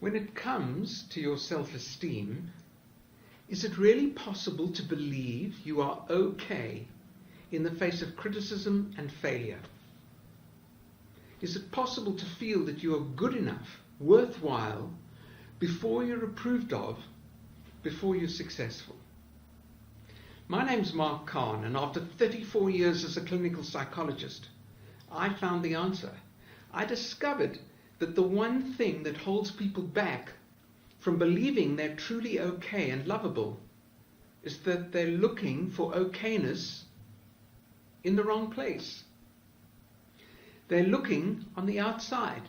When it comes to your self-esteem, is it really possible to believe you are okay in the face of criticism and failure? Is it possible to feel that you are good enough, worthwhile, before you're approved of, before you're successful? My name's Mark Kahn, and after 34 years as a clinical psychologist, I found the answer. I discovered that the one thing that holds people back from believing they're truly okay and lovable is that they're looking for okayness in the wrong place. They're looking on the outside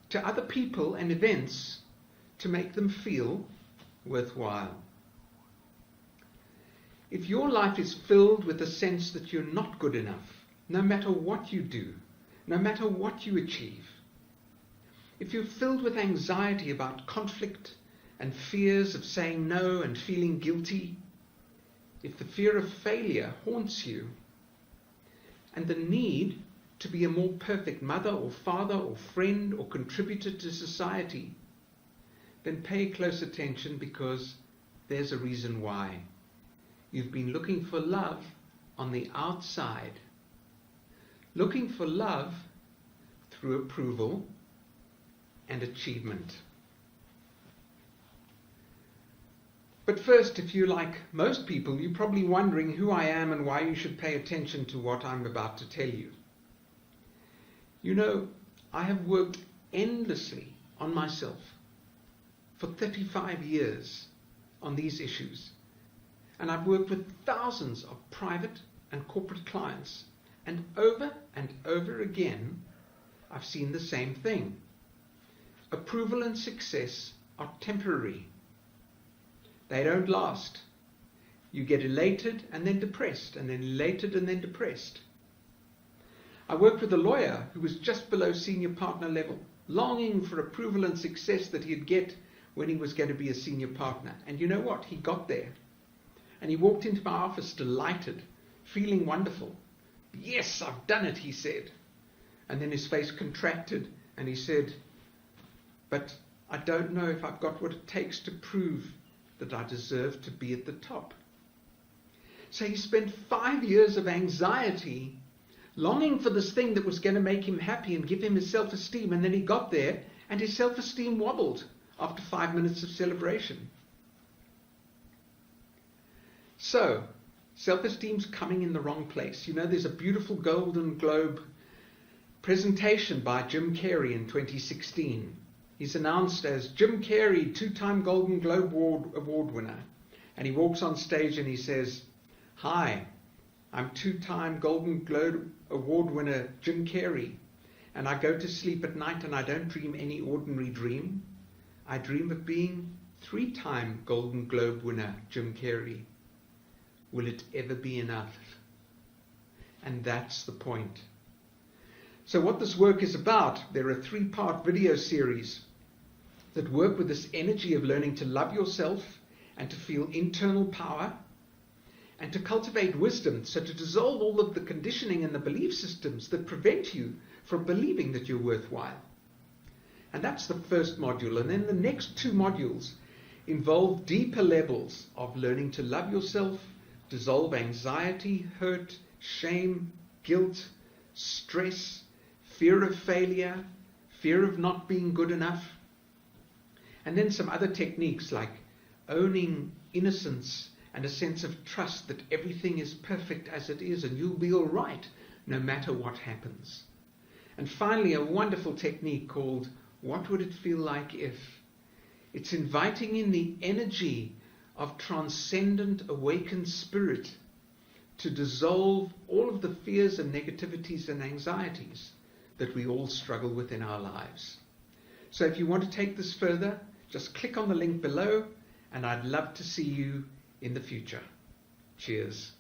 to other people and events to make them feel worthwhile. If your life is filled with the sense that you're not good enough, no matter what you do, no matter what you achieve, if you're filled with anxiety about conflict and fears of saying no and feeling guilty, if the fear of failure haunts you, and the need to be a more perfect mother or father or friend or contributor to society, then pay close attention, because there's a reason why. You've been looking for love on the outside, looking for love through approval and achievement. But first, if you're like most people, you're probably wondering who I am and why you should pay attention to what I'm about to tell you. You know, I have worked endlessly on myself for 35 years on these issues. And I've worked with thousands of private and corporate clients. And over again, I've seen the same thing. Approval and success are temporary. They don't last. You get elated and then depressed, and then elated and then depressed. I worked with a lawyer who was just below senior partner level, longing for approval and success that he'd get when he was going to be a senior partner. And you know what? He got there. And he walked into my office delighted, feeling wonderful. Yes, I've done it, he said. And then his face contracted and he said, but I don't know if I've got what it takes to prove that I deserve to be at the top. So he spent 5 years of anxiety, longing for this thing that was going to make him happy and give him his self-esteem. And then he got there and his self-esteem wobbled after 5 minutes of celebration. So, self-esteem's coming in the wrong place. You know, there's a beautiful Golden Globe presentation by Jim Carrey in 2016. He's announced as Jim Carrey, 2-time Golden Globe Award winner. And he walks on stage and he says, "Hi, I'm 2-time Golden Globe Award winner Jim Carrey. And I go to sleep at night and I don't dream any ordinary dream. I dream of being 3-time Golden Globe winner Jim Carrey. Will it ever be enough?" And that's the point. So what this work is about, there are 3-part video series that work with this energy of learning to love yourself and to feel internal power and to cultivate wisdom, so to dissolve all of the conditioning and the belief systems that prevent you from believing that you're worthwhile. And that's the first module. And then the next 2 modules involve deeper levels of learning to love yourself, dissolve anxiety, hurt, shame, guilt, stress, fear of failure, fear of not being good enough. And then some other techniques like owning innocence and a sense of trust that everything is perfect as it is and you'll be all right no matter what happens. And finally, a wonderful technique called "What Would It Feel Like If?" It's inviting in the energy of transcendent awakened spirit to dissolve all of the fears and negativities and anxieties that we all struggle with in our lives. So if you want to take this further, just click on the link below, and I'd love to see you in the future. Cheers.